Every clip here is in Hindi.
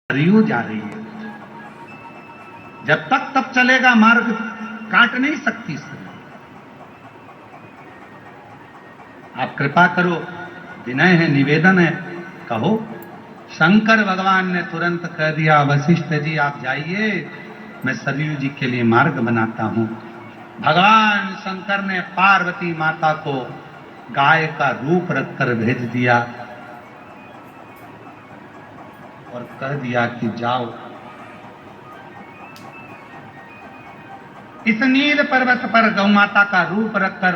सरयू जा रही है, जब तक तब चलेगा, मार्ग काट नहीं सकती सरयू। आप कृपा करो, विनय है, निवेदन है, कहो। शंकर भगवान ने तुरंत कह दिया, वशिष्ठ जी आप जाइए, मैं सरयू जी के लिए मार्ग बनाता हूं। भगवान शंकर ने पार्वती माता को गाय का रूप रखकर भेज दिया और कह दिया कि जाओ, इस नील पर्वत पर गौ माता का रूप रखकर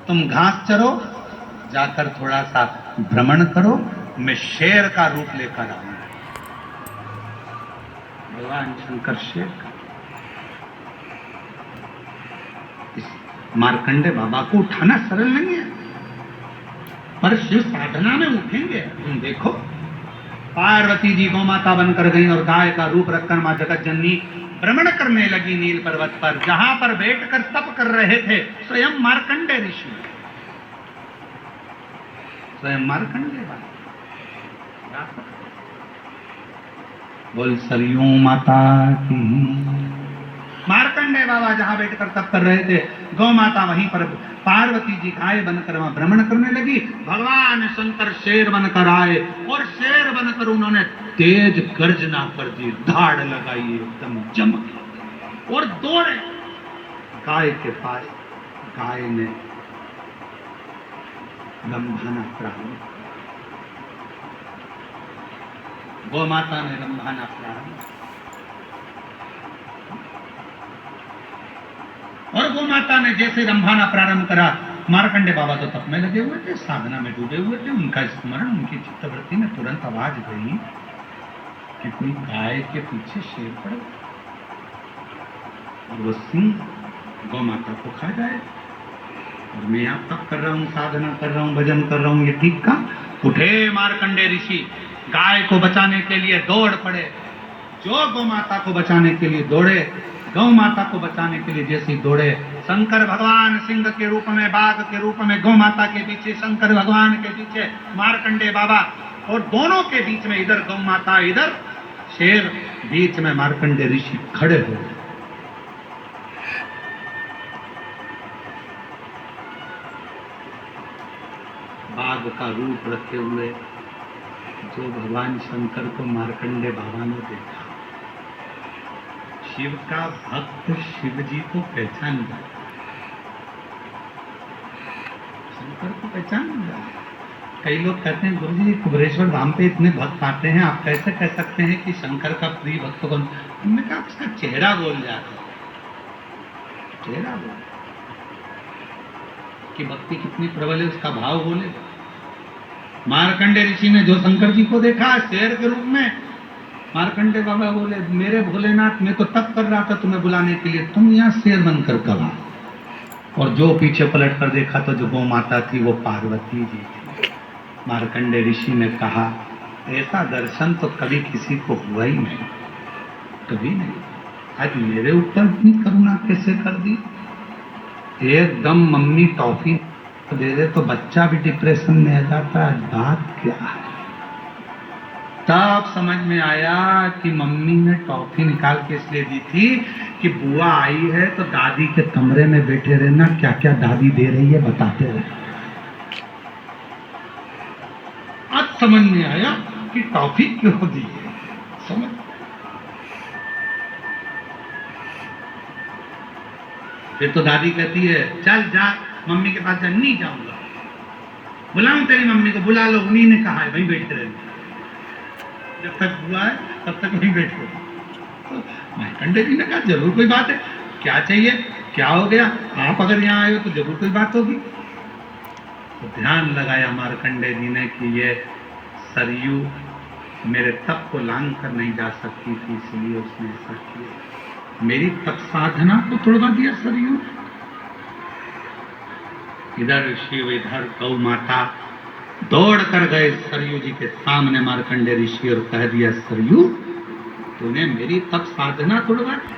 तुम घास चरो, जाकर थोड़ा सा भ्रमण करो, मैं शेर का रूप लेकर आऊंगा। भगवान शंकर शेर का, इस मार्कंडे बाबा को उठाना सरल नहीं है, पर शिव साधना में उठेंगे। तुम देखो, पार्वती जी गौ माता बनकर गई और गाय का रूप रखकर मां जगत जननी भ्रमण करने लगी नील पर्वत पर, जहां पर बैठकर तप कर रहे थे स्वयं मार्कंडे ऋषि, स्वयं मार्कंडे बाबा। बोल सरयू माता की। मार्कंडे बाबा जहां बैठकर तप कर रहे थे, गौ माता वहीं पर पार्वती जी गाय बनकर वहां भ्रमण करने लगी। भगवान शंकर शेर बनकर आए और शेर बनकर उन्होंने तेज गर्जना कर दी, धाड़ लगाई एकदम चमक और दौड़े गाय के पास। गाय ने लंभाना प्रारंभ, गौ माता ने लंभाना प्रारंभ, और गौ माता ने जैसे रंभाना प्रारंभ करा, मार्कंडे बाबा तो तप में लगे हुए थे, साधना में डूबे हुए थे। उनका स्मरण, उनकी चित्तवृत्ति में तुरंत आवाज गई कि कोई गाय के पीछे शेर पड़े और वो सिंह गौ माता को खा जाए, और मैं यहाँ तप कर रहा हूँ, साधना कर रहा हूँ, भजन कर रहा हूँ, ये ठीक का। उठे मार्कंडे ऋषि, गाय को बचाने के लिए दौड़ पड़े। जो गौ माता को बचाने के लिए दौड़े, गौ माता को बचाने के लिए जैसे दौड़े, शंकर भगवान सिंह के रूप में, बाघ के रूप में, गौ माता के पीछे, शंकर भगवान के पीछे मार्कंडे बाबा, और दोनों के बीच में, इधर गौ माता, इधर शेर, बीच में मार्कंडे ऋषि खड़े हो गए। बाघ का रूप रखे हुए जो भगवान शंकर को मार्कंडे बाबा ने देखा, शिव का भक्त शिव जी को पहचान गया, शंकर को पहचान गया। कई लोग कहते हैं गुरु जी कुबेरेश्वर धाम पे इतने भक्त आते हैं, आप कैसे कह सकते हैं कि शंकर का प्रिय भक्त कौन? हमने कहा उसका चेहरा बोल जाता है, चेहरा बोल कि भक्ति कितनी प्रबल है, उसका भाव बोले। मार्कंडे ऋषि ने जो शंकर जी को देखा शेर के रूप में, मार्कंडे बाबा बोले, मेरे भोलेनाथ, मैं तो तप कर रहा था तुम्हें बुलाने के लिए, तुम यहाँ शेर बनकर कब आए? और जो पीछे पलट कर देखा तो जो गौ माता थी वो पार्वती जी थी। मार्कंडे ऋषि ने कहा, ऐसा दर्शन तो कभी किसी को हुआ ही नहीं, कभी नहीं। आज मेरे ऊपर इतनी करुणा कैसे कर दी? एकदम मम्मी टॉफी दे दे तो बच्चा भी डिप्रेशन में आ जाता है, बात क्या है? तब समझ में आया कि मम्मी ने टॉफी निकाल के इसलिए दी थी कि बुआ आई है तो दादी के कमरे में बैठे रहना, क्या क्या दादी दे रही है बताते रहे। अब समझ में आया कि टॉफी क्यों दी है, समझ। फिर तो दादी कहती है, चल जा मम्मी के पास जा। नहीं जाऊंगा, बुलाऊं तेरी मम्मी को? बुला लो, उन्हीं ने कहा है, वहीं बैठे रहना, जब तक हुआ है तब तक वहीं बैठो। तो मार्कंडे जी ने कहा, जरूर कोई बात है, क्या चाहिए, क्या हो गया? आप अगर यहाँ आए हो तो जरूर कोई बात होगी। तो ध्यान लगाया मार्कंडे जी ने कि ये सरयू मेरे तप को लांग कर नहीं जा सकती थी, इसलिए उसने ऐसा किया, मेरी तप साधना को तोड़वा दिया सरयू। इधर शिव, इधर गौ माता दौड़ कर गए सरयू जी के सामने मार्कंडे ऋषि और कह दिया, सरयू तूने मेरी तप साधना तोड़वा दी।